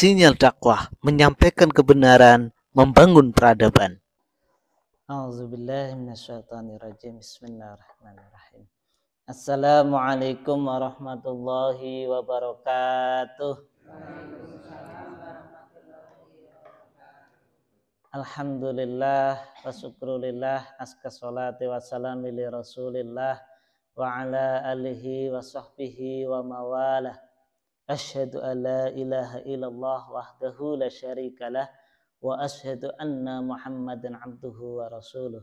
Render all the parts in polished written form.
sinyal dakwah, menyampaikan kebenaran, membangun peradaban. A'udzubillahi minasyaitonirrajim. Bismillahirrahmanirrahim. Assalamualaikum warahmatullahi wabarakatuh. Alhamdulillah wa syukrulillah, aska sholati wa salami li rasulillah wa ala alihi wa sahbihi wa mawalah. Asyhadu an la ilaha illallah wahdahu la syarikalah wa asyhadu anna Muhammadan abduhu wa rasuluh.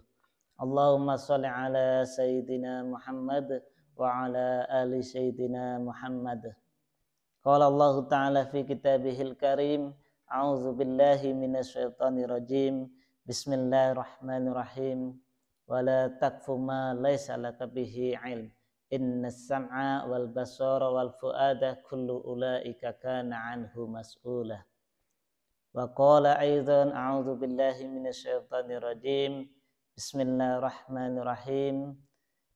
Allahumma sholli ala sayyidina Muhammad wa ala ali sayyidina Muhammad. Qala Allah ta'ala fi kitabihil karim, a'udzu billahi minasyaitonir rajim. Bismillahirrahmanirrahim. Wala takfu ma laisa laka bihi ilm. Innas sam'a wal basara wal fuada kullu ulaika kana anhu mas'ula. Wa qala aidan a'udzu billahi minasyaitonir rajim. Bismillahirrahmanirrahim.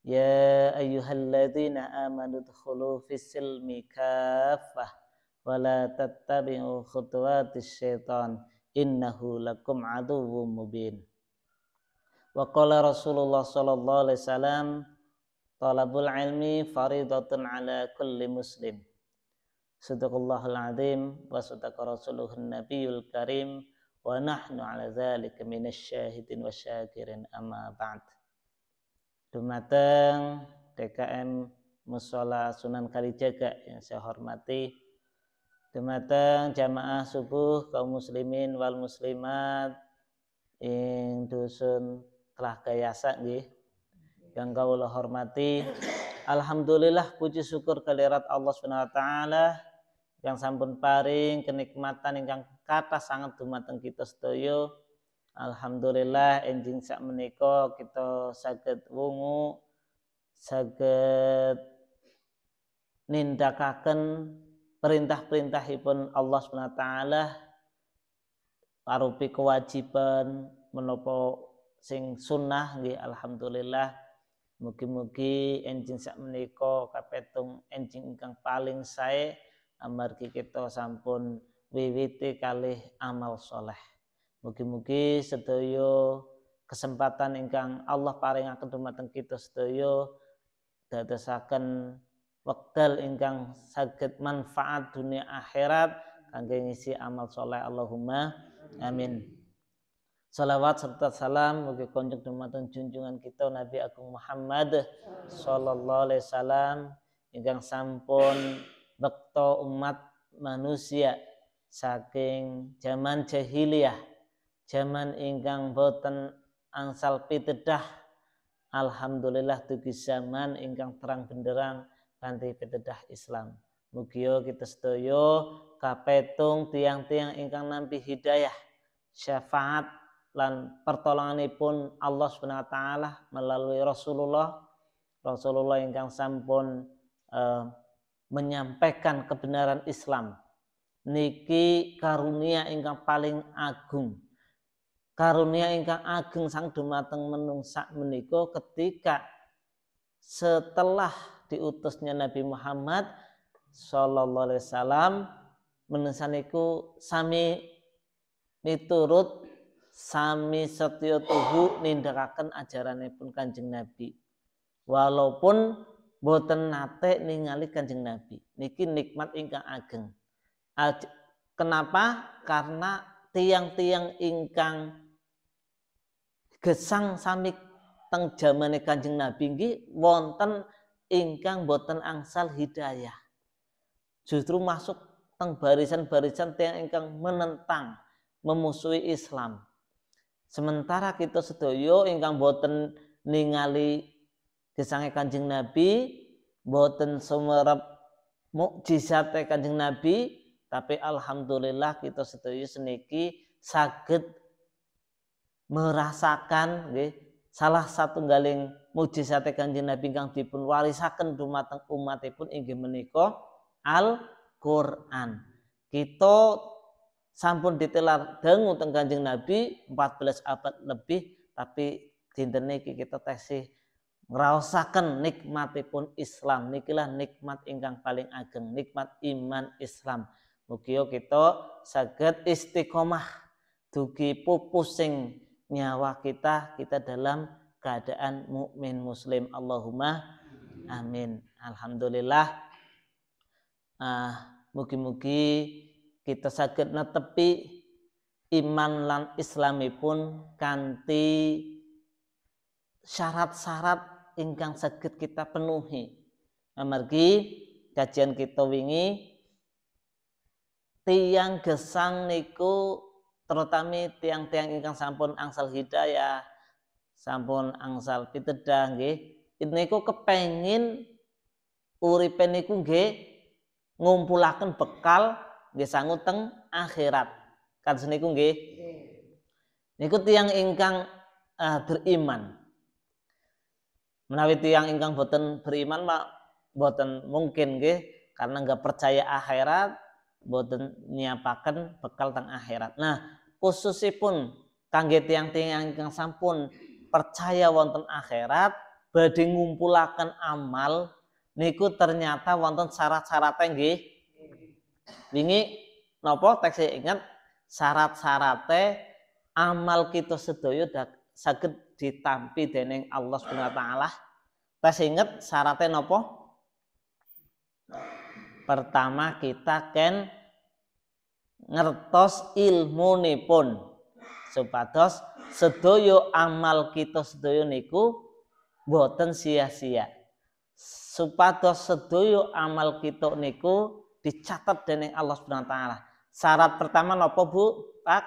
Ya ayyuhalladzina amanu dkhulu fis-silmi kaffah wa la tattabi'u khutuwatis syaitan innahu lakum aduwwum mubin. Wa qala Rasulullah sallallahu alaihi wasallam, talabul ilmi faridatun ala kulli muslim. Sadaqallahul azim wa sadaqa rasuluhun nabiyul karim wa nahnu ala dzalika minasyahidin wasyakirin, amma ba'd. Dumateng DKM Mushola Sunan Kalijaga yang saya hormati, dumateng jamaah subuh kaum muslimin wal muslimat ing dusun Telah Gayasa nggih yang kawula hormati. Alhamdulillah, puji syukur kalirat Allah Subhanahu wa taala yang sampun paring kenikmatan ingkang kathah sanget dumateng kita sedaya. Alhamdulillah enjing sak menika kita saged wungu, saged nindakaken perintah-perintahipun Allah Subhanahu wa taala arupi kewajiban menapa sing sunnah nggih. Alhamdulillah, mugi-mugi enjing sak menika kapetung enjing ingkang paling sae amargi kita sampun wiwiti kalih amal soleh. Mugi-mugi sedaya kesempatan ingkang Allah paringaken dumateng kita sedaya dadosaken wekdal ingkang saged manfaat dunia akhirat kangge ngisi amal soleh. Allahumma amin. Salawat serta salam mugi konjung dumateng junjungan kita Nabi Agung Muhammad sallallahu alaihi wasallam ingkang sampun bekta umat manusia saking zaman jahiliyah, zaman ingkang boten angsal pitedah. Alhamdulillah dugi zaman ingkang terang benderang kanthi pitedah Islam. Mugia kita sedaya kapetung tiang-tiang ingkang nampi hidayah, syafaat lan pertolonganipun Allah Subhanahu wa taala melalui Rasulullah ingkang sampun menyampaikan kebenaran Islam. Niki karunia ingkang paling agung. Karunia ingkang ageng sang dumateng menungsa menika ketika setelah diutusnya Nabi Muhammad sallallahu alaihi wasallam, menungsa niku sami miturut, sami setya tuhu nindakaken ajaranipun Kanjeng Nabi. Walaupun boten nate ningali Kanjeng Nabi. Niki nikmat ingkang ageng. Kenapa? Karena tiang-tiang ingkang gesang sami teng jamane Kanjeng Nabi nggih wonten ingkang boten angsal hidayah. Justru masuk teng barisan-barisan tiang ingkang menentang, memusuhi Islam. Sementara kita sedaya ingkang boten ningali gesange Kanjeng Nabi, boten sumerep mukjizate Kanjeng Nabi, tapi alhamdulillah kita sedaya seniki saged merasakan nggih salah satunggaling mukjizate Kanjeng Nabi ingkang dipun warisaken dumateng umatipun inggih menika Al-Qur'an. Kita sampun ditelar dangu teng Kanjeng Nabi 14 abad lebih, tapi dinten niki kita tasih ngraosaken nikmatipun Islam. Nikilah nikmat ingkang paling ageng, nikmat iman Islam. Mugi kita saged istiqomah dugi pupusing nyawa kita dalam keadaan mukmin muslim. Allahumma amin. Alhamdulillah. Mugi-mugi kita saged netepi iman lan islamipun kanthi syarat-syarat ingkang saged kita penuhi. Amargi kajian kita wingi tiang gesang niku terutama tiang-tiang ingkang sampun angsal hidayah, sampun angsal pitedah nggih, niku kepengin uripe niku nggih ngumpulaken bekal nggih sangu teng akhirat. Kan seniku nggih. Niku tiang ingkang beriman. Menawi tiang ingkang boten beriman mak boten mungkin nggih karena nggak percaya akhirat, boten nyiapaken bekal teng akhirat. Nah, khususipun kangge tiang-tiang ingkang sampun percaya wonten akhirat badhe ngumpulaken amal niku ternyata wonten syarat-syaratnya nggih. Wingi napa tekse ingat syarat-syaratnya amal kita sedaya saged ditampi dening Allah Subhanahu wa taala. Tes inget syaratnya napa? Pertama kita ken ngertos ilmunipun supados sedaya amal kita sedaya niku boten sia-sia. Supados sedaya amal kita niku dicatat dening Allah Subhanahu wa taala. Syarat pertama napa Bu? Pak?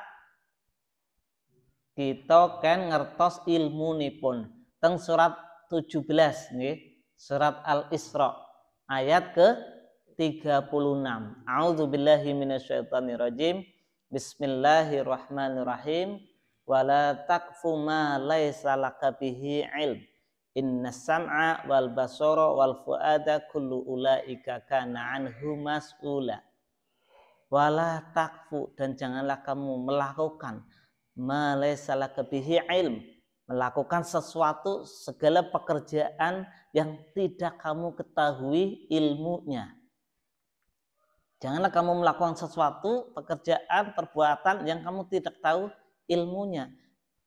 Kita ken ngertos ilmunipun. Teng surat 17 nggih, surat Al-Isra ayat ke 36. A'udzubillahi minasyaitonirrajim. Bismillahirrahmanirrahim. Wala taqfu ma laisa laka bihi ilm. Innas sam'a wal basara wal fuada kullu ulaika kana anhu mas'ula. Wala taqfu, dan janganlah kamu melakukan ma laisa laka bihi ilm, melakukan sesuatu segala pekerjaan yang tidak kamu ketahui ilmunya. Janganlah kamu melakukan sesuatu pekerjaan perbuatan yang kamu tidak tahu ilmunya.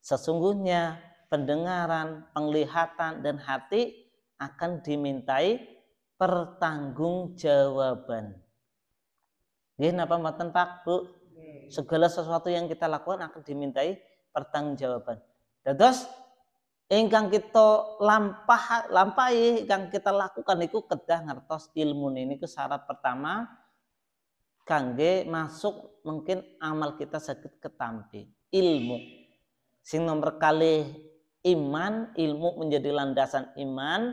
Sesungguhnya pendengaran, penglihatan dan hati akan dimintai pertanggungjawaban. Nggih napa mboten Pak Bu? Segala sesuatu yang kita lakukan akan dimintai pertanggungjawaban. Dados ingkang kita lampahi ingkang kita lakukan niku kedah ngertos ilmu niku syarat pertama kangge masuk mungkin amal kita saged ketampi ilmu. Sing nomor kalih iman, ilmu menjadi landasan iman.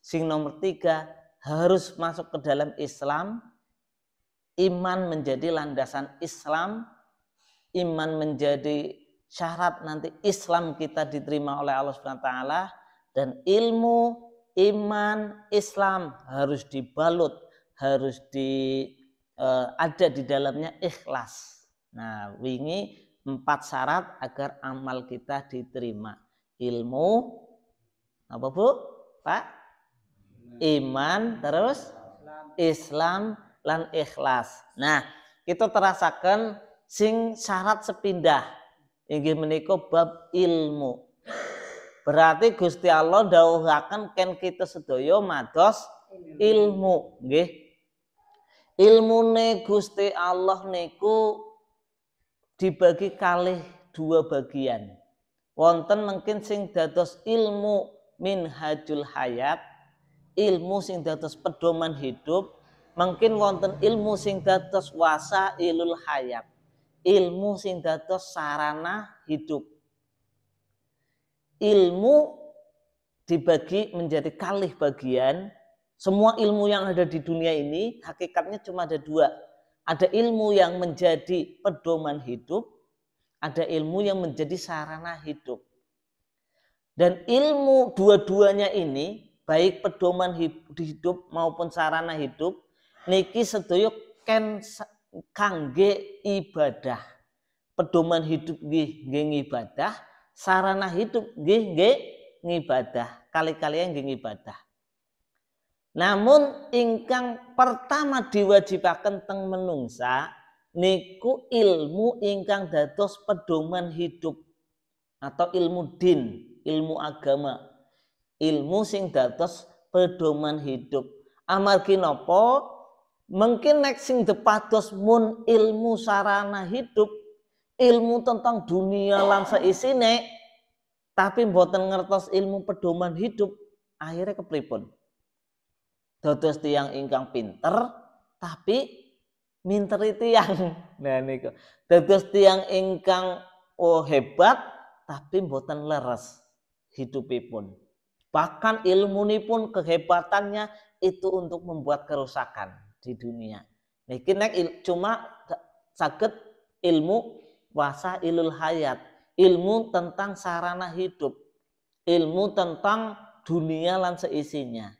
Sing nomor 3 harus masuk ke dalam Islam. Iman menjadi landasan Islam. Iman menjadi syarat nanti Islam kita diterima oleh Allah Subhanahu wa taala, dan ilmu, iman, Islam harus dibalut, harus ada di dalamnya ikhlas. Nah, wingi 4 syarat agar amal kita diterima. Ilmu, apa Bu? Pak? Iman, terus Islam lan ikhlas. Nah, kita terasakan sing syarat sepindah inggih menika bab ilmu. Berarti Gusti Allah dawuhaken ken kita sedaya mados ilmu, nggih. Ilmune Gusti Allah niku dibagi kalih 2 bagian. Wonten mungkin sing dados ilmu minhajul hayat, ilmu sing dados pedoman hidup. Mungkin wonten ilmu sing dados wasailul hayat, ilmu sing dados sarana hidup. Ilmu dibagi menjadi kalih bagian. Semua ilmu yang ada di dunia ini hakikatnya cuma ada 2. Ada ilmu yang menjadi pedoman hidup, ada ilmu yang menjadi sarana hidup. Dan ilmu dua-duanya ini, baik pedoman hidup maupun sarana hidup, niki sedaya ken kangge ibadah. Pedoman hidup nggih ngibadah, sarana hidup nggih ngibadah, kali-kalian nggih ngibadah. Namun ingkang pertama diwajibaken teng menungsa niku ilmu ingkang dados pedoman hidup atau ilmu din, ilmu agama. Ilmu sing dados pedoman hidup. Amargi napa? Mungkin nek sing depados mun ilmu sarana hidup, ilmu tentang dunia lan seisine, tapi mboten ngertos ilmu pedoman hidup, akhirnya kepripun? Dados tiyang ingkang pinter, tapi minteri tiyang. Nah niku. Dados tiyang ingkang hebat, tapi mboten leres hidupipun. Bahkan ilmunipun kehebatannya itu untuk membuat kerusakan di dunia. Niki nek cuma saged ilmu wasailul hayat, ilmu tentang sarana hidup, ilmu tentang dunia lan seisinya.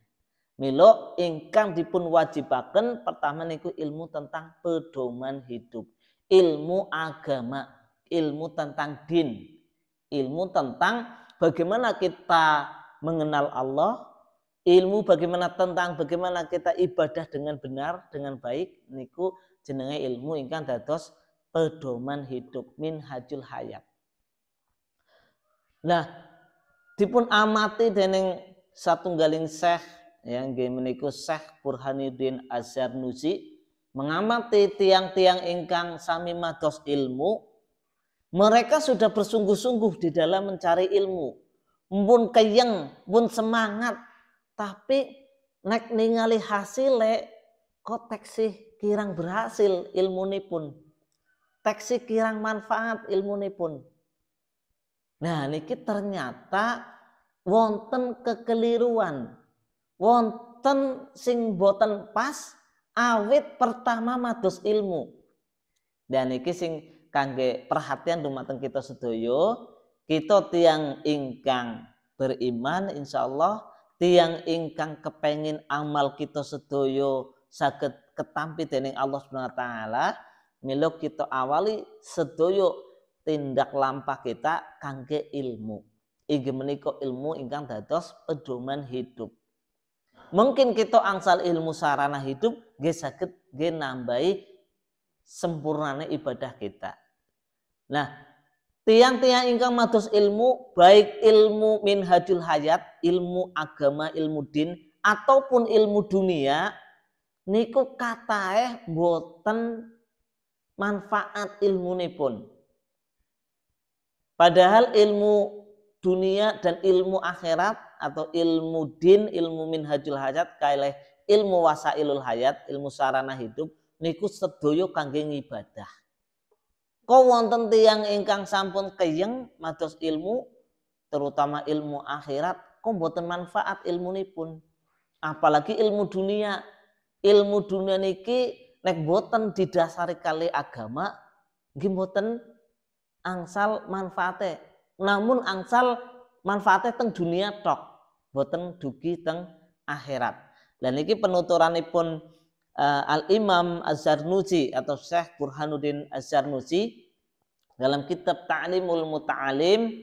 Milo ingkang dipun wajibaken pertama niku ilmu tentang pedoman hidup, ilmu agama, ilmu tentang din, ilmu tentang bagaimana kita mengenal Allah, ilmu bagaimana kita ibadah dengan benar, dengan baik, niku jenenge ilmu ingkang dados pedoman hidup, minhajul hayat. Nah, dipun amati dening satunggaling syekh yang meniku Syekh Burhanuddin Az-Zarnuji, mengamati tiang-tiang ingkang sami mados ilmu, mereka sudah bersungguh-sungguh di dalam mencari ilmu. Pun keyeng, pun semangat, tapi nek ningali hasile kok teksih kirang berhasil ilmunipun. Teksih kirang manfaat ilmunipun. Nah, niki ternyata wonten kekeliruan. Wonten sing boten pas awit pertama mados ilmu. Dan niki sing kangge perhatian dumateng kita sedaya, kita tiang ingkang beriman insyaallah, tiang ingkang kepengin amal kita sedaya saged ketampi dening Allah Subhanahu wa taala, mila kita awali sedaya tindak lampah kita kangge ilmu. Inggih menika ilmu ingkang dados pedoman hidup. Mungkin kita angsal ilmu sarana hidup nggih saged nggih nambahi sempurnane ibadah kita. Nah, tiang-tiang ingkang mados ilmu, baik ilmu minhajul hayat, ilmu agama, ilmu din, ataupun ilmu dunia, niku katahe boten manfaat ilmunipun. Padahal ilmu dunia dan ilmu akhirat atau ilmu din, ilmu minhajul hayat, kalih ilmu wasailul hayat, ilmu sarana hidup, niku sedaya kangge ngibadah. Kok wonten tiyang ingkang sampun keyeng mados ilmu, terutama ilmu akhirat, kok mboten manfaat ilmunipun. Apalagi ilmu dunia. Ilmu dunia niki nek mboten didasari kali agama, nggih mboten angsal manfaate. Namun angsal manfaate teng dunia tok, mboten dugi teng akhirat. Lan niki penuturanipun Al-Imam Az-Zarnuji atau Syekh Burhanuddin Az-Zarnuji dalam kitab Ta'limul Muta'alim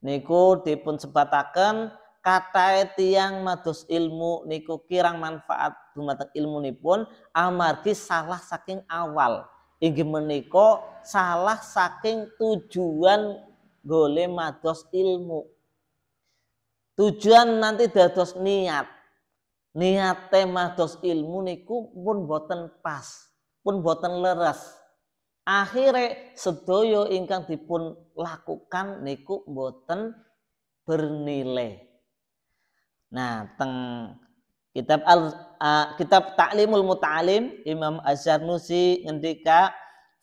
niku dipun sebataken katahe tiyang mados ilmu niku kirang manfaat dumateng ilmunipun amargi salah saking awal. Inggih menika salah saking tujuan gole mados ilmu. Tujuan nanti dados niat. Niate mados ilmu niku pun boten pas, pun boten leres. Akhire sedaya ingkang dipun lakukan niku boten bernilai. Nah, teng kitab Ta'limul Muta'alim Imam Az-Zarnuji ngendika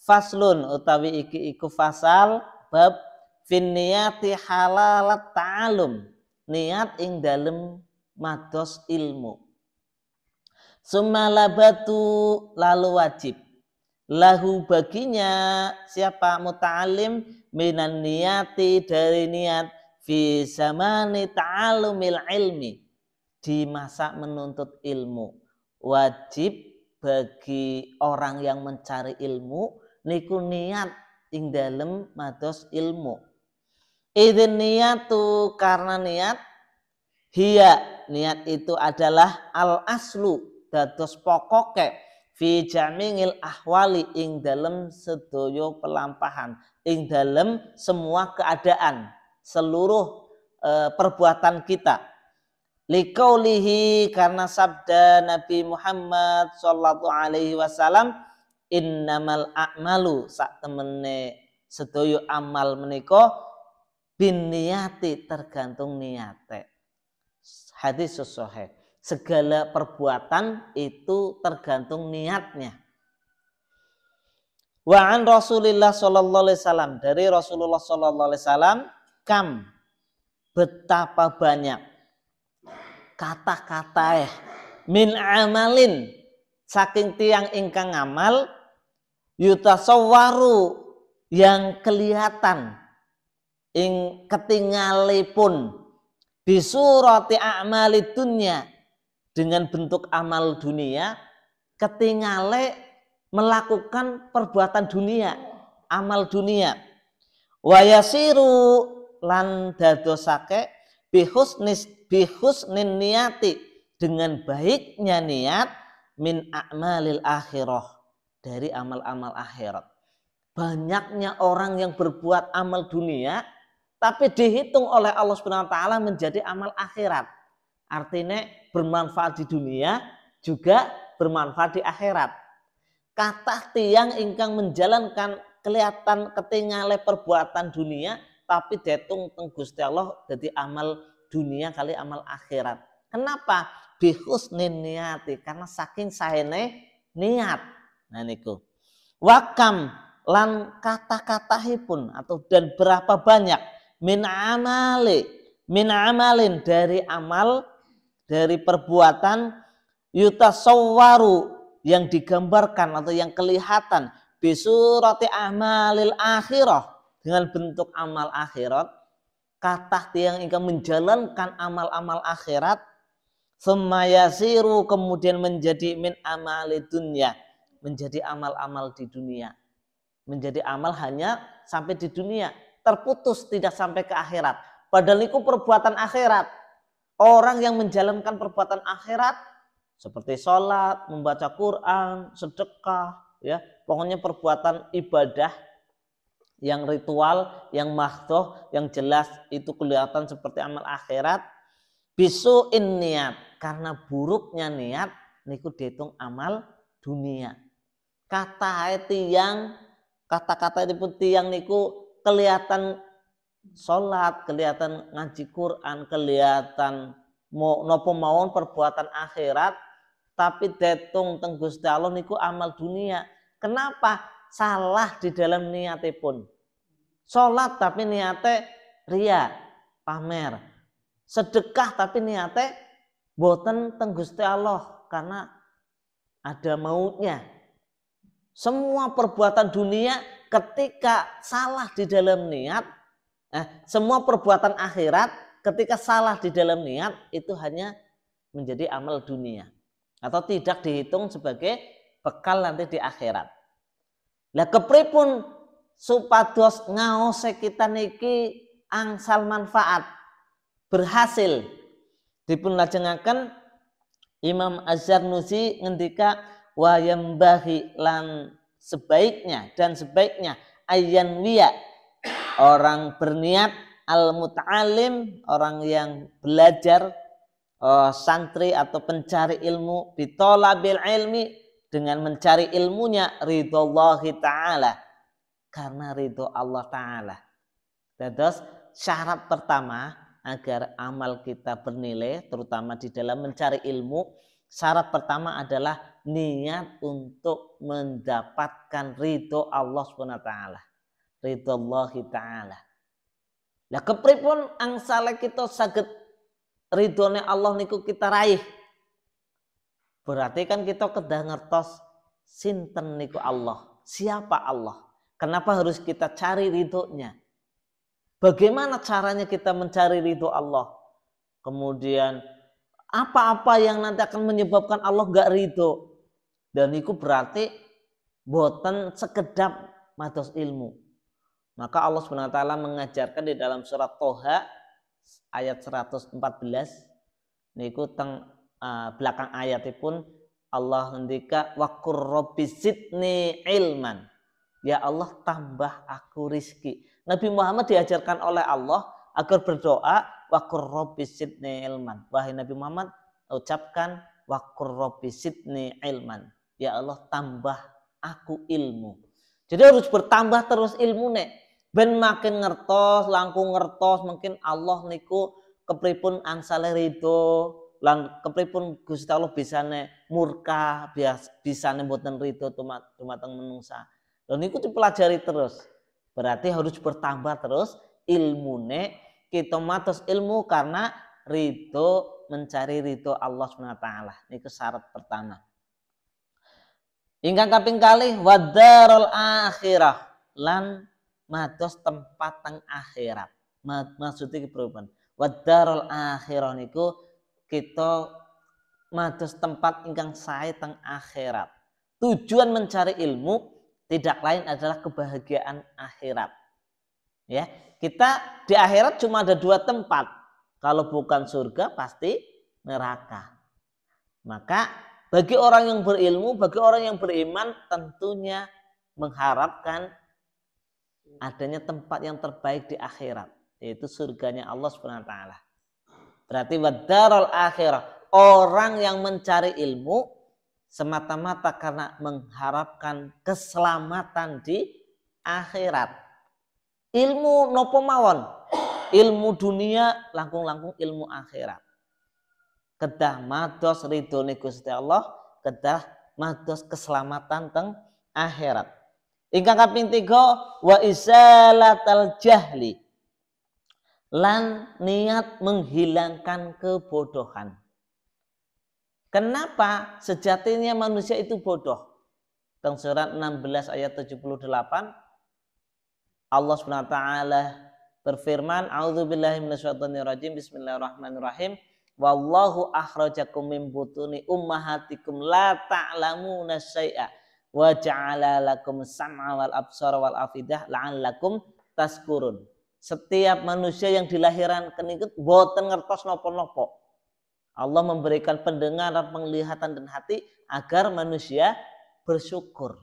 faslun utawi iki iku fasal bab fin niyati halalat ta'alum, niat ing dalem mados ilmu. Sumalabatu lalu wajib lahu baginya siapa muta'alim minan niyati dari niat fi zamani ta'alumil ilmi di masa menuntut ilmu. Wajib bagi orang yang mencari ilmu niku niat ing dalem mados ilmu. Idzin niyatu karena niat hiya niat itu adalah al aslu dados pokoke fi jamingil ahwali ing dalem sedaya pelampahan, ing dalem semua keadaan, seluruh perbuatan kita. Liqaulihi, karena sabda Nabi Muhammad sallallahu alaihi wasallam, innamal a'malu sak temene sedaya amal menika bin niyati tergantung niate. Hadis sahih. Segala perbuatan itu tergantung niatnya. Wa an Rasulillah sallallahu alaihi wasallam, dari Rasulullah sallallahu alaihi wasallam, kam betapa banyak kata-kata min amalin saking tiang ingkang ngamal yutasawwaru yang kelihatan ing ketingalipun bisurati a'mali dunya dengan bentuk amal dunia, ketingale melakukan perbuatan dunia, amal dunia. Wa yasiru lan dadosake bihusnin niyati dengan baiknya niat min a'malil akhirah dari amal-amal akhirat. Banyaknya orang yang berbuat amal dunia tapi dihitung oleh Allah Subhanahu wa taala menjadi amal akhirat. Artinya bermanfaat di dunia juga bermanfaat di akhirat. Kathah tiyang ingkang menjalankan kelihatan ketingale perbuatan dunia tapi dihitung teng Gusti Allah jadi amal dunia kali amal akhirat. Kenapa? Bihusnin niyati, karena saking sahene niat. Nah niku. Wakam lan kata-katahipun atau dan berapa banyak min amalin dari amal, dari perbuatan yutasawwaru yang digambarkan atau yang kelihatan bisurati amalil akhirah dengan bentuk amal akhirat. Kathah tiyang ingkang menjalankan amal-amal akhirat semayasiru kemudian menjadi min amali dunya, menjadi amal-amal di dunia, menjadi amal hanya sampai di dunia, terputus tidak sampai ke akhirat. Padahal itu perbuatan akhirat. Orang yang menjalankan perbuatan akhirat seperti sholat, membaca Quran, sedekah, ya pokoknya perbuatan ibadah yang ritual, yang mahdhoh, yang jelas itu kelihatan seperti amal akhirat. Bisu'in niat, karena buruknya niat niku dihitung amal dunia. Kata-kata itu tiang niku kelihatan sholat, kelihatan ngaji Quran, kelihatan nopo mawon perbuatan akhirat, tapi detung teng Gusti Allah niku amal dunia. Kenapa? Salah di dalam niatipun. Sholat tapi niate ria, pamer. Sedekah tapi niate boten teng Gusti Allah karena ada maunya. Semua perbuatan dunia ketika salah di dalam niat, semua perbuatan akhirat ketika salah di dalam niat itu hanya menjadi amal dunia atau tidak dihitung sebagai bekal nanti di akhirat. Lah kepripun supados ngaose kita niki angsal manfaat berhasil, dipun lajengaken Imam Az-Zarnuji ngendika wa yambahi lan sebaiknya ayyan wiya, orang berniat, al muta'alim, orang yang belajar, santri atau pencari ilmu, bitolabil ilmi, dengan mencari ilmunya ridhollahi ta'ala, karena ridho Allah ta'ala. Terus syarat pertama agar amal kita bernilai, terutama di dalam mencari ilmu, syarat pertama adalah niat untuk mendapatkan ridho Allah SWT, ridhollahi ta'ala. Lah kepripun angsale kita saged ridhone Allah niku kita raih? Berarti kan kita kedah ngertos sinten niku Allah, siapa Allah, kenapa harus kita cari ridhonya, bagaimana caranya kita mencari ridho Allah, kemudian apa-apa yang nanti akan menyebabkan Allah gak ridho. Dan itu berarti boten sekedap mados ilmu. Maka Allah SWT mengajarkan di dalam surat Toha ayat 114, niku teng belakang ayatipun Allah ngendika wa qur rabbi zidni ilman. Ya Allah tambah aku rizki. Nabi Muhammad diajarkan oleh Allah agar berdoa wa qur rabbi zidni ilman. Wahai Nabi Muhammad, ucapkan wa qur rabbi zidni ilman. Ya Allah tambah aku ilmu. Jadi harus bertambah terus ilmu nek. Ben makin ngertos, langkung ngertos, mungkin Allah niku kepripun angsale ridho, lan kepripun Gusti Allah bisane murka, bisane mboten ridho dumateng menungsa. Lha niku dipelajari terus. Berarti harus bertambah terus ilmune, kita matos ilmu karena ridho, mencari ridho Allah Subhanahu wa taala. Niku syarat pertama. Ingkang kaping kalih wadarul akhirah lan mados tempat teng akhirat. Maksudnya kepripun? Wadarul akhirah niku kita mados tempat ingkang sae teng akhirat. Tujuan mencari ilmu tidak lain adalah kebahagiaan akhirat. Ya, kita di akhirat cuma ada dua tempat. Kalau bukan surga pasti neraka. Maka bagi orang yang berilmu, bagi orang yang beriman tentunya mengharapkan adanya tempat yang terbaik di akhirat, yaitu surganya Allah Subhanahu wa taala. Berarti wadarul akhirah, orang yang mencari ilmu semata-mata karena mengharapkan keselamatan di akhirat. Ilmu nopo mawon, ilmu dunia langkung-langkung ilmu akhirat. Kedah mados ridhone Gusti Allah, kedah mados keselamatan teng akhirat. Ingkang kaping 3 wa izalatal jahli, lan niat menghilangkan kebodohan. Kenapa sejatinya manusia itu bodoh? Teng surat 16 ayat 78 Allah Subhanahu wa taala berfirman, a'udzubillahi minasyaitonirrajim, bismillahirrahmanirrahim. Wallahu akhrajakum min butuni ummahatikum la ta'lamuna syai'a wa ja'ala lakum sam'a wal absara wal afidah la'allakum taskurun. Setiap manusia yang dilahirkan niku boten ngertos napa-napa. Allah memberikan pendengaran, penglihatan dan hati agar manusia bersyukur.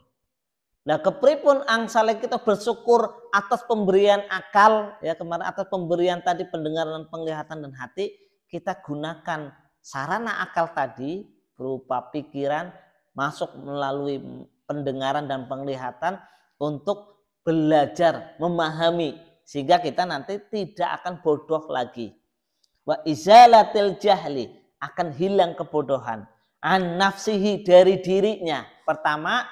Nah, kepripun angsale kita bersyukur atas pemberian akal, ya kemarin atas pemberian tadi pendengaran, penglihatan dan hati, kita gunakan sarana akal tadi berupa pikiran masuk melalui pendengaran dan penglihatan untuk belajar, memahami sehingga kita nanti tidak akan bodoh lagi. Wa izalatil jahli, akan hilang kebodohan. An nafsihi, dari dirinya. Pertama,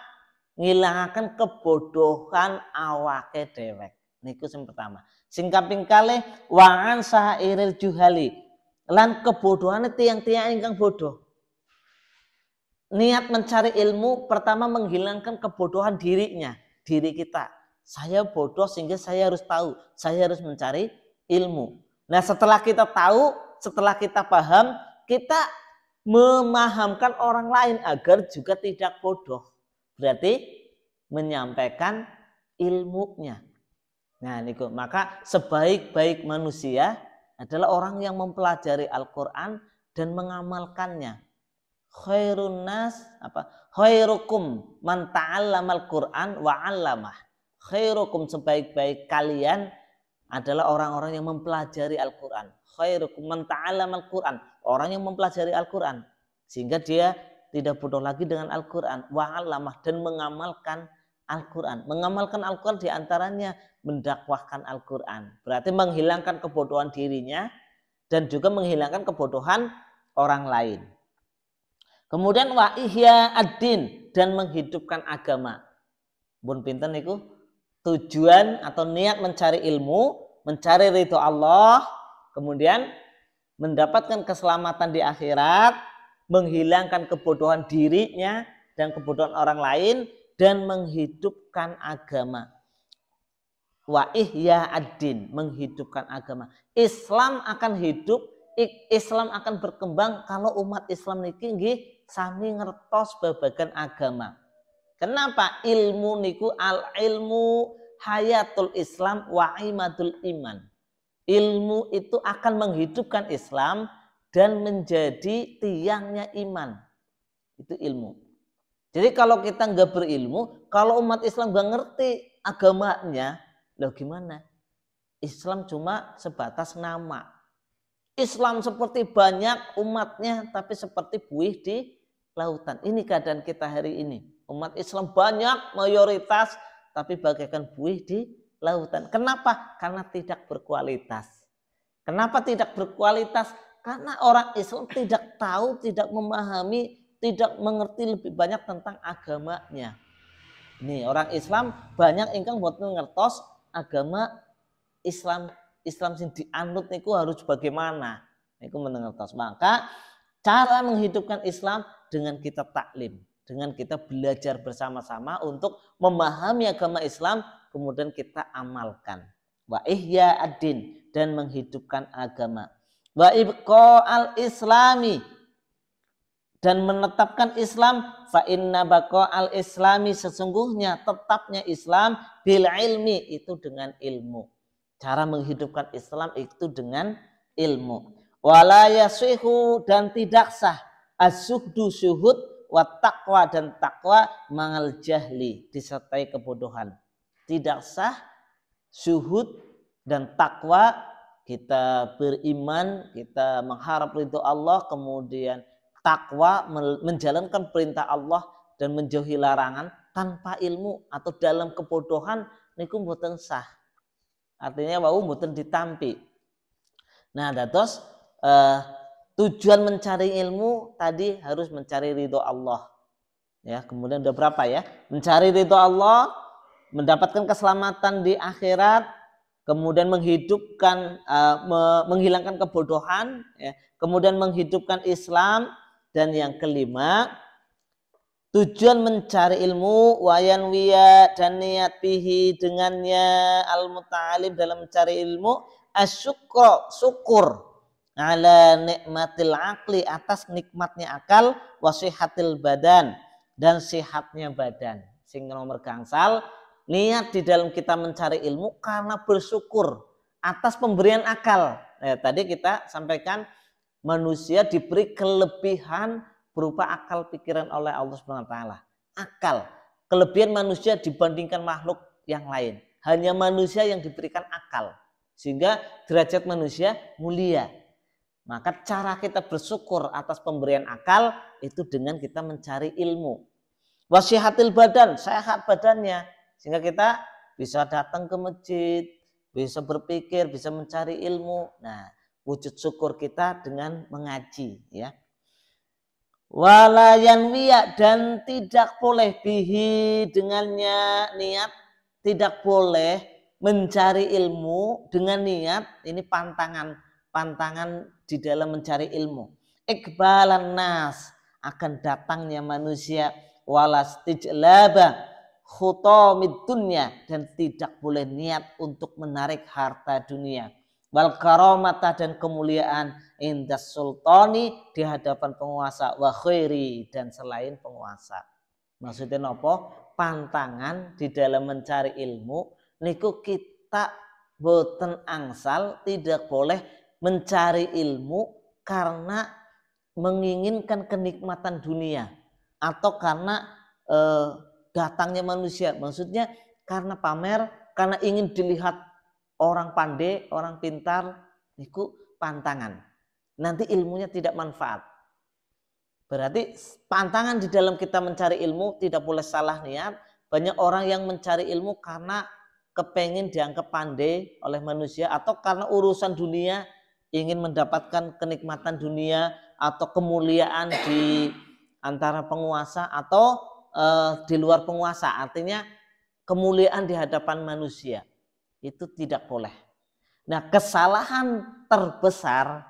ngilangkan kebodohan awake dewek. Niku sing pertama. Sing kaping kalih wa an sairil juhali, lan kebodohane tiang-tiang ingkang bodoh. Niat mencari ilmu pertama menghilangkan kebodohan dirinya, diri kita. Saya bodoh sehingga saya harus tahu, saya harus mencari ilmu. Nah, setelah kita tahu, setelah kita paham, kita memahamkan orang lain agar juga tidak bodoh. Berarti menyampaikan ilmunya. Nah, niku maka sebaik-baik manusia adalah orang yang mempelajari Al-Qur'an dan mengamalkannya. Khairun nas khairukum man ta'allamal Qur'an wa 'allamah. Khairukum, sebaik-baik kalian adalah orang-orang yang mempelajari Al-Qur'an. Khairukum man ta'allamal Qur'an, orang yang mempelajari Al-Qur'an sehingga dia tidak bodoh lagi dengan Al-Qur'an, wa 'allamah, dan mengamalkan Al-Qur'an. Mengamalkan Al-Qur'an diantaranya mendakwahkan Al-Qur'an. Berarti menghilangkan kebodohan dirinya dan juga menghilangkan kebodohan orang lain. Kemudian wa ihya ad-din, dan menghidupkan agama. Pun pinten niku tujuan atau niat mencari ilmu, mencari ridho Allah, kemudian mendapatkan keselamatan di akhirat, menghilangkan kebodohan dirinya dan kebodohan orang lain, dan menghidupkan agama. Wa ihya ad-din, menghidupkan agama. Islam akan hidup, Islam akan berkembang kalau umat Islam niki nggih sami ngertos babagan agama. Kenapa? Ilmu niku al ilmu hayatul Islam wa imadul iman. Ilmu itu akan menghidupkan Islam dan menjadi tiangnya iman. Itu ilmu. Jadi kalau kita nggak berilmu, kalau umat Islam nggak ngerti agamanya, loh gimana? Islam cuma sebatas nama. Islam seperti banyak umatnya, tapi seperti buih di lautan. Ini keadaan kita hari ini. Umat Islam banyak, mayoritas, tapi bagaikan buih di lautan. Kenapa? Karena tidak berkualitas. Kenapa tidak berkualitas? Karena orang Islam tidak tahu, tidak memahami, tidak mengerti lebih banyak tentang agamanya. Nih, orang Islam banyak ingkang boten ngertos agama Islam sing dianut niku harus bagaimana. Niku mengertos. Maka cara menghidupkan Islam dengan kita taklim, dengan kita belajar bersama-sama untuk memahami agama Islam, kemudian kita amalkan. Wa ihya ad-din, dan menghidupkan agama. Wa ibqa al-islami, dan menetapkan Islam. Fa inna baqa al-islami, sesungguhnya tetapnya Islam bil ilmi, itu dengan ilmu. Cara menghidupkan Islam itu dengan ilmu. Wala yasihu, dan tidak sah as-suhdu syuhud wa taqwa, dan takwa mangal jahli, disertai kebodohan. Tidak sah syuhud dan takwa, kita beriman, kita mengharap ridho Allah, kemudian takwa menjalankan perintah Allah dan menjauhi larangan tanpa ilmu atau dalam kebodohan, niku mboten sah. Artinya wau mboten ditampi. Nah, dados tujuan mencari ilmu tadi harus mencari ridho Allah. Ya, kemudian udah berapa ya? Mencari ridho Allah, mendapatkan keselamatan di akhirat, kemudian menghidupkan, menghilangkan kebodohan, ya, kemudian menghidupkan Islam, dan yang kelima, tujuan mencari ilmu, wayan wiya, dan niat bihi, dengannya al-muta'alim dalam mencari ilmu, asyukro, syukur, ala nikmatil akli, atas nikmatnya akal, wasihatil badan, dan sehatnya badan. Sing nomor gangsal, niat di dalam kita mencari ilmu karena bersyukur atas pemberian akal. Tadi kita sampaikan manusia diberi kelebihan berupa akal pikiran oleh Allah Subhanahu wa taala. Akal, kelebihan manusia dibandingkan makhluk yang lain. Hanya manusia yang diberikan akal, sehingga derajat manusia mulia. Maka cara kita bersyukur atas pemberian akal itu dengan kita mencari ilmu. Wasihatil badan, sehat badannya, sehingga kita bisa datang ke masjid, bisa berpikir, bisa mencari ilmu. Nah, wujud syukur kita dengan mengaji, ya. Wala yanwiya, dan tidak boleh bihi, dengannya niat, tidak boleh mencari ilmu dengan niat, ini pantangan di dalam mencari ilmu. Iqbalan nas, akan datangnya manusia, walastijlaba khutamid dunya, dan tidak boleh niat untuk menarik harta dunia. Wal karamata, dan kemuliaan, indas sultani, di hadapan penguasa, wa khairi, dan selain penguasa. Maksudnya nopo? Pantangan di dalam mencari ilmu niku kita boten angsal, tidak boleh mencari ilmu karena menginginkan kenikmatan dunia atau karena datangnya manusia. Maksudnya karena pamer, karena ingin dilihat orang pandai, orang pintar, niku pantangan. Nanti ilmunya tidak manfaat. Berarti pantangan di dalam kita mencari ilmu tidak boleh salah niat. Banyak orang yang mencari ilmu karena kepengen dianggap pandai oleh manusia, atau karena urusan dunia, ingin mendapatkan kenikmatan dunia atau kemuliaan di antara penguasa atau di luar penguasa. Artinya kemuliaan di hadapan manusia. Itu tidak boleh. Nah, kesalahan terbesar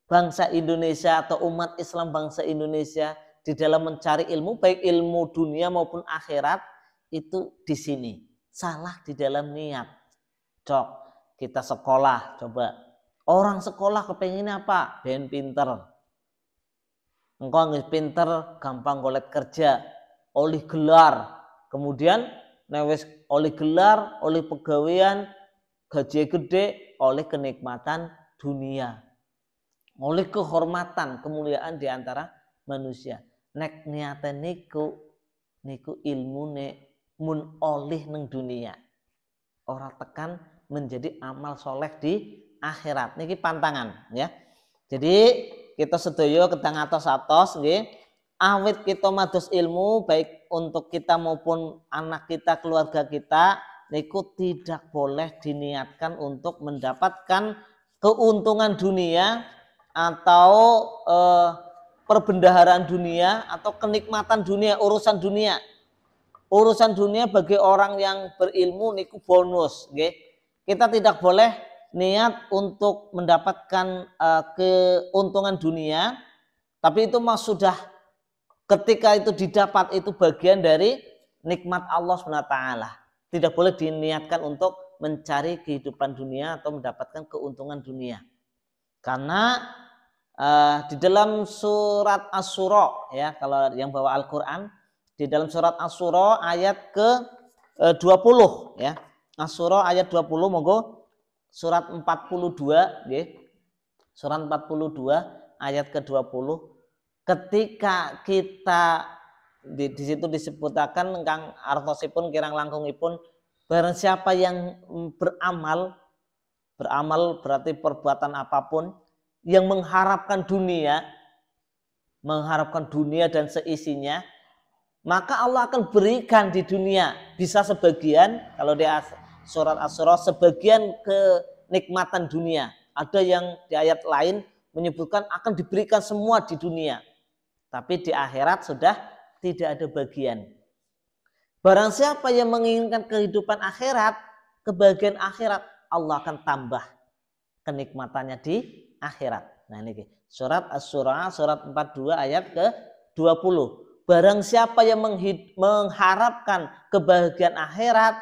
bangsa Indonesia atau umat Islam bangsa Indonesia di dalam mencari ilmu, baik ilmu dunia maupun akhirat, itu di sini. Salah di dalam niat. Cok, kita sekolah, coba. Orang sekolah kepengen apa? Ben pinter. Engkau nggak pinter, gampang golek kerja, oleh gelar. Kemudian newes oleh gelar, oleh pegawaian, gaji gede, oleh kenikmatan dunia. oleh kehormatan, kemuliaan di antara manusia. Nek niate niku ilmune mun oleh neng dunia. Ora tekan menjadi amal soleh di akhirat. Niki pantangan ya. Jadi kita sedaya kedang atos-atos nggih. Awit kita mados ilmu baik untuk kita maupun anak kita, keluarga kita, niku tidak boleh diniatkan untuk mendapatkan keuntungan dunia atau perbendaharaan dunia atau kenikmatan dunia, urusan dunia. Urusan dunia bagi orang yang berilmu niku bonus, nggih. Kita tidak boleh niat untuk mendapatkan keuntungan dunia, tapi itu mah sudah ketika itu didapat itu bagian dari nikmat Allah SWT. Tidak boleh diniatkan untuk mencari kehidupan dunia atau mendapatkan keuntungan dunia. Karena di dalam surat Asy-Syura ya, kalau yang bawa Al-Qur'an, di dalam surat Asy-Syura ayat ke-20 ya. Asy-Syura ayat 20, monggo surat 42 nggih. Surat 42 ayat ke-20. Ketika kita di situ disebutakan kang artosipun kirang langkungipun barang siapa yang beramal berarti perbuatan apapun yang mengharapkan dunia dan seisinya, maka Allah akan berikan di dunia bisa sebagian, kalau di surat Asy-Syura sebagian kenikmatan dunia. Ada yang di ayat lain menyebutkan akan diberikan semua di dunia, tapi di akhirat sudah tidak ada bagian. Barang siapa yang menginginkan kehidupan akhirat, kebahagiaan akhirat, Allah akan tambah kenikmatannya di akhirat. Nah ini surat Asy-Syura surat 42 ayat ke-20. Barang siapa yang mengharapkan kebahagiaan akhirat,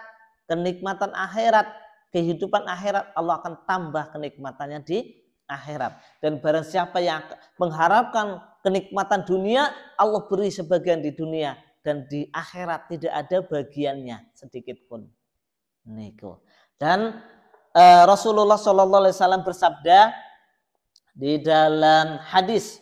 kenikmatan akhirat, kehidupan akhirat, Allah akan tambah kenikmatannya di akhirat. Dan barang siapa yang mengharapkan kenikmatan dunia, Allah beri sebagian di dunia, dan di akhirat tidak ada bagiannya sedikit pun. Niku. Dan Rasulullah SAW bersabda di dalam hadis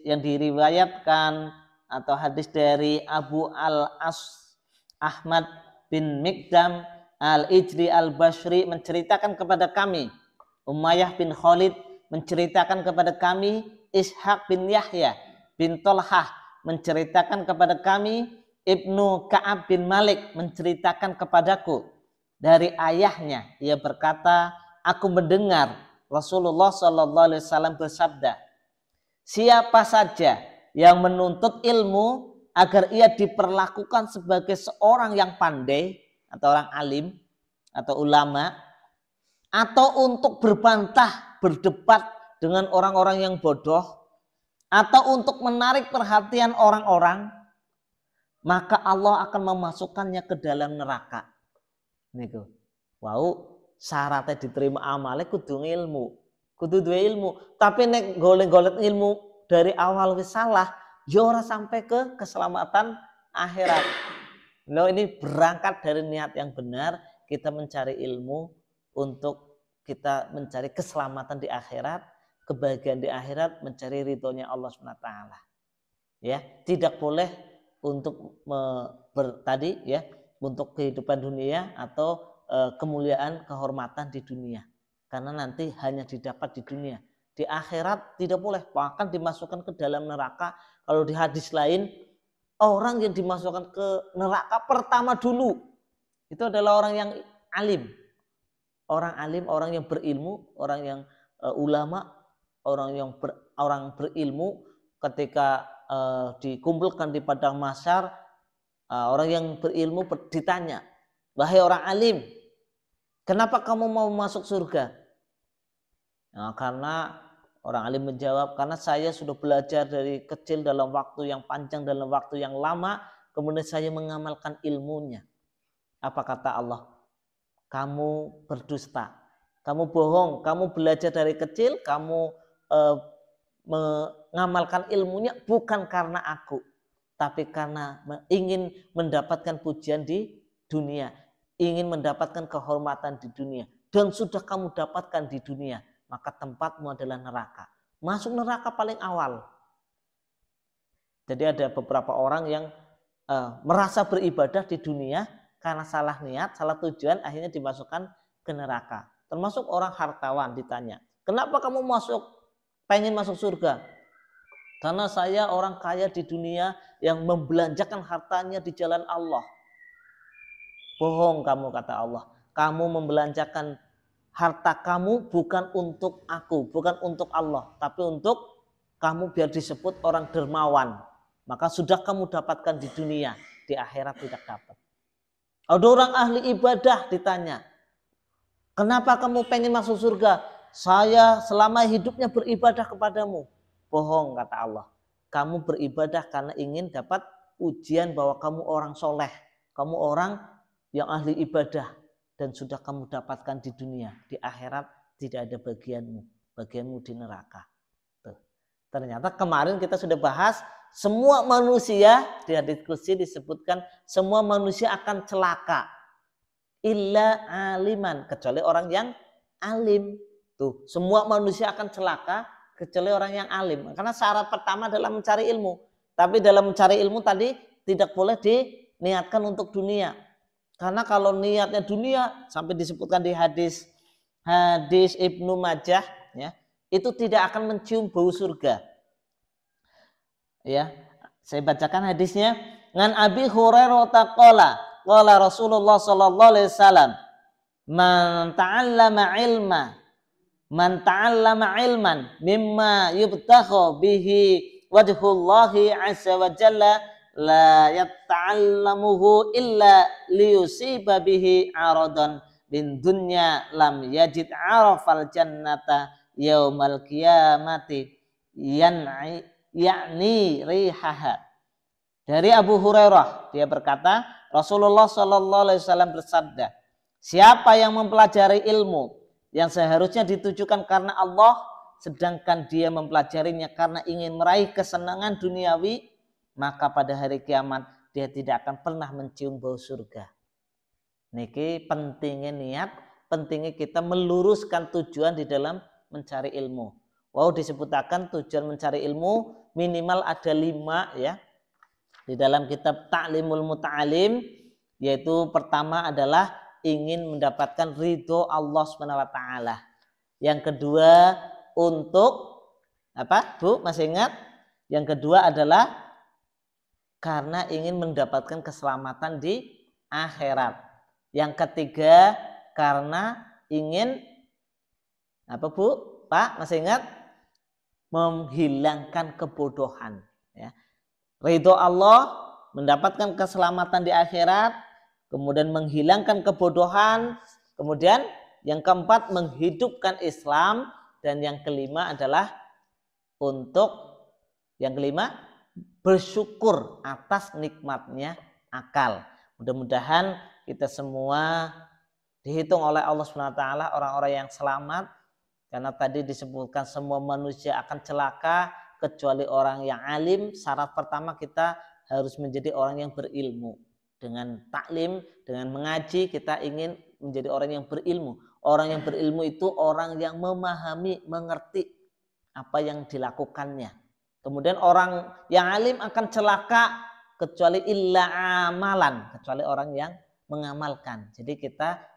yang diriwayatkan atau hadis dari Abu Al-As Ahmad bin Mikdam Al-Ijri Al-Bashri menceritakan kepada kami, Umayyah bin Khalid menceritakan kepada kami, Ishaq bin Yahya bin Tolhah menceritakan kepada kami, Ibnu Ka'ab bin Malik menceritakan kepadaku dari ayahnya. Ia berkata, aku mendengar Rasulullah SAW bersabda, siapa saja yang menuntut ilmu agar ia diperlakukan sebagai seorang yang pandai atau orang alim atau ulama, atau untuk berbantah, berdebat dengan orang-orang yang bodoh, atau untuk menarik perhatian orang-orang, maka Allah akan memasukkannya ke dalam neraka. Niku. Wow, syaratnya diterima amale kudu ilmu. Kudu duwe ilmu. Tapi nek golek-golek ilmu dari awal wis salah, ya ora sampai ke keselamatan akhirat. Nah, ini berangkat dari niat yang benar, kita mencari ilmu untuk kita mencari keselamatan di akhirat, kebahagiaan di akhirat, mencari ridhonya Allah SWT. Ya, tidak boleh untuk tadi ya, untuk kehidupan dunia atau kemuliaan, kehormatan di dunia. Karena nanti hanya didapat di dunia. Di akhirat tidak boleh, bahkan dimasukkan ke dalam neraka. Kalau di hadis lain, orang yang dimasukkan ke neraka pertama dulu itu adalah orang yang alim. Orang alim, orang yang berilmu, orang yang ulama, orang berilmu ketika dikumpulkan di padang mahsyar, orang yang berilmu ditanya, wahai orang alim, kenapa kamu mau masuk surga? Nah, karena orang alim menjawab, karena saya sudah belajar dari kecil dalam waktu yang panjang, dalam waktu yang lama, kemudian saya mengamalkan ilmunya. Apa kata Allah? Kamu berdusta, kamu bohong, kamu belajar dari kecil, kamu mengamalkan ilmunya bukan karena aku, tapi karena ingin mendapatkan pujian di dunia, ingin mendapatkan kehormatan di dunia, dan sudah kamu dapatkan di dunia, maka tempatmu adalah neraka. Masuk neraka paling awal. Jadi ada beberapa orang yang merasa beribadah di dunia karena salah niat, salah tujuan, akhirnya dimasukkan ke neraka. Termasuk orang hartawan ditanya, kenapa kamu pengen masuk surga? Karena saya orang kaya di dunia yang membelanjakan hartanya di jalan Allah. Bohong kamu, kata Allah. Kamu membelanjakan harta kamu bukan untuk aku, bukan untuk Allah, tapi untuk kamu biar disebut orang dermawan. Maka sudah kamu dapatkan di dunia, di akhirat tidak dapat. Ada orang ahli ibadah ditanya, kenapa kamu pengen masuk surga? Saya selama hidupnya beribadah kepadamu. Bohong, kata Allah. Kamu beribadah karena ingin dapat ujian bahwa kamu orang soleh, kamu orang yang ahli ibadah, dan sudah kamu dapatkan di dunia. Di akhirat tidak ada bagianmu di neraka. Tuh. Ternyata kemarin kita sudah bahas, semua manusia, di hadits qudsi disebutkan semua manusia akan celaka illa aliman, kecuali orang yang alim. Tuh, semua manusia akan celaka kecuali orang yang alim. Karena syarat pertama adalah mencari ilmu. Tapi dalam mencari ilmu tadi tidak boleh diniatkan untuk dunia. Karena kalau niatnya dunia, sampai disebutkan di hadis Ibnu Majah, ya, itu tidak akan mencium bau surga. Ya, saya bacakan hadisnya. Ngan Abi Hurairah taqala qala Rasulullah sallallahu alaihi wasallam, man ta'allama ilman mimma yubtagha bihi wajhullahi azza wa jalla la yata'allamuhu illa liyusiba bihi aradan bin dunya lam yajid arafal jannata yaumal qiyamati yakni rihaha. Dari Abu Hurairah, dia berkata, Rasulullah Shallallahu Alaihi Wasallam bersabda, siapa yang mempelajari ilmu yang seharusnya ditujukan karena Allah, sedangkan dia mempelajarinya karena ingin meraih kesenangan duniawi, maka pada hari kiamat dia tidak akan pernah mencium bau surga. Niki pentingnya niat, pentingnya kita meluruskan tujuan di dalam mencari ilmu. Wow, disebutkan tujuan mencari ilmu minimal ada 5, ya. Di dalam kitab Ta'limul Muta'alim, yaitu pertama adalah ingin mendapatkan ridho Allah SWT. Yang kedua untuk apa, Bu? Masih ingat? Yang kedua adalah karena ingin mendapatkan keselamatan di akhirat. Yang ketiga karena ingin apa, Bu? Pak, masih ingat? Menghilangkan kebodohan, ya. Ridho Allah, mendapatkan keselamatan di akhirat, kemudian menghilangkan kebodohan, kemudian yang keempat menghidupkan Islam, dan yang kelima adalah bersyukur atas nikmatnya akal. Mudah-mudahan kita semua dihitung oleh Allah SWT orang-orang yang selamat. Karena tadi disebutkan semua manusia akan celaka kecuali orang yang alim. Syarat pertama kita harus menjadi orang yang berilmu. Dengan taklim, dengan mengaji kita ingin menjadi orang yang berilmu. Orang yang berilmu itu orang yang memahami, mengerti apa yang dilakukannya. Kemudian orang yang alim akan celaka kecuali illa amalan, kecuali orang yang mengamalkan. Jadi kita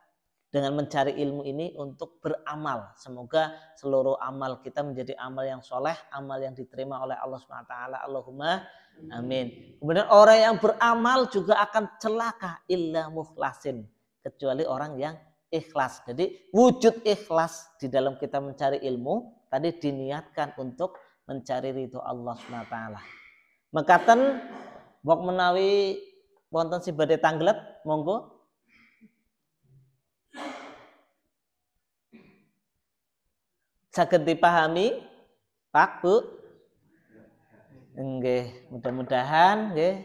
dengan mencari ilmu ini untuk beramal. Semoga seluruh amal kita menjadi amal yang soleh, amal yang diterima oleh Allah SWT. Allahumma amin. Kemudian orang yang beramal juga akan celaka illa mukhlasin, kecuali orang yang ikhlas. Jadi wujud ikhlas di dalam kita mencari ilmu tadi diniatkan untuk mencari ridho Allah SWT. Mekaten bok menawi wonten si badhe tanglet, monggo. Saged dipahami, Pak, Bu? Nggih, mudah-mudahan nggih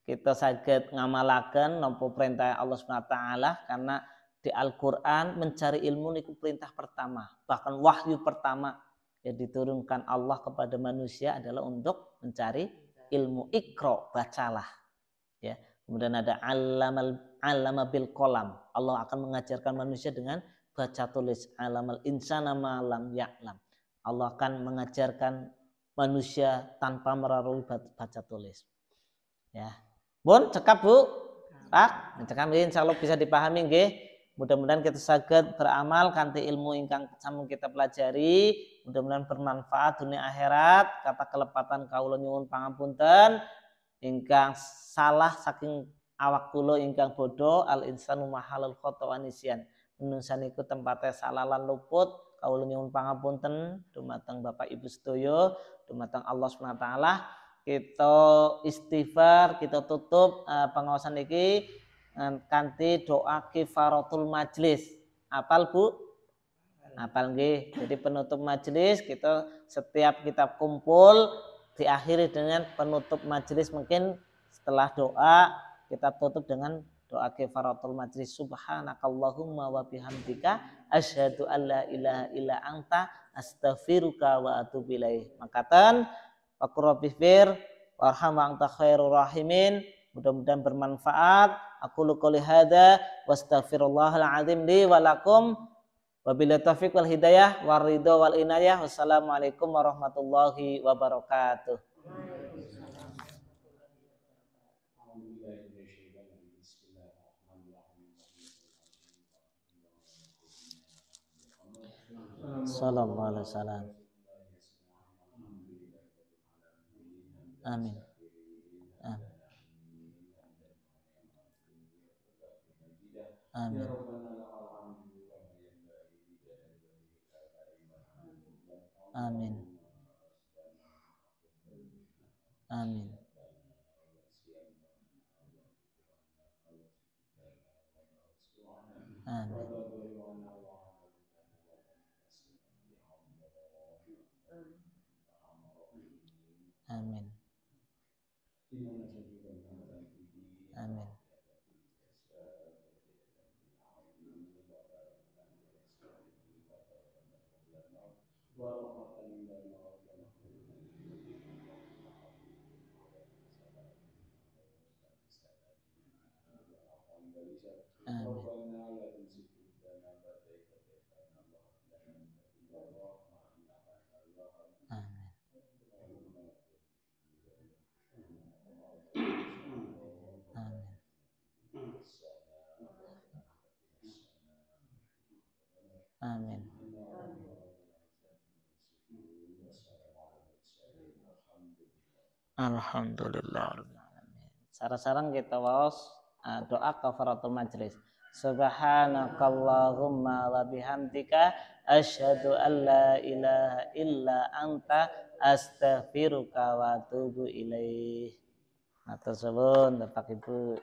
kita saged ngamalaken napa perintah Allah SWT, karena di Al-Qur'an mencari ilmu niku perintah pertama, bahkan wahyu pertama yang diturunkan Allah kepada manusia adalah untuk mencari ilmu. Iqra, bacalah, ya. Kemudian ada allama bil qalam, Allah akan mengajarkan manusia dengan baca tulis, alamal insana ma lam ya'lam. Allah akan mengajarkan manusia tanpa melalui baca tulis. Ya. Bun, cekap Bu. Pak, cekap insyaallah bisa dipahami nggih. Mudah-mudahan kita saged beramal kanthi ilmu ingkang sampun kita pelajari, mudah-mudahan bermanfaat dunia akhirat. Kata kelepatan kawula nyuwun pangapunten ingkang salah saking awak kula ingkang bodoh, al insanu mahalul khata wa nisyan. Menungsa niku tempate salah lan luput, kawula nyuwun pangapunten dumateng Bapak Ibu sedaya, dumateng Allah Subhanahu wa taala. Kita istighfar, kita tutup pengawasan iki kanthi doa kifaratul majlis. Apal Bu? Apal nggih. Jadi penutup majlis kita setiap kita kumpul diakhiri dengan penutup majlis, mungkin setelah doa kita tutup dengan doa kifaratul majlis. Subhanakallahumma wa bihamdika asyhadu an la ilaha illa anta astaghfiruka wa atubu ilaih. Makaten Waqrabifir warham wa anta khairur rahimin. Mudah-mudahan bermanfaat. Aku qouli hadza wastaghfirullahal azim li wa lakum. Wabillahi taufiq wal hidayah war ridha wal inayah. Wassalamualaikum warahmatullahi wabarakatuh. Sallallahu alaihi wasallam. Amin. Amin. Amin. Amin. Amin. Amin. Amin. Amin. Amin. Alhamdulillah. Sarang-sarang kita waos doa kafaratul majlis. Subhanakallahumma wa bihamdika asyhadu an la ilaha illa anta astaghfiruka wa atubu ilaih. Matur suwun Bapak Ibu.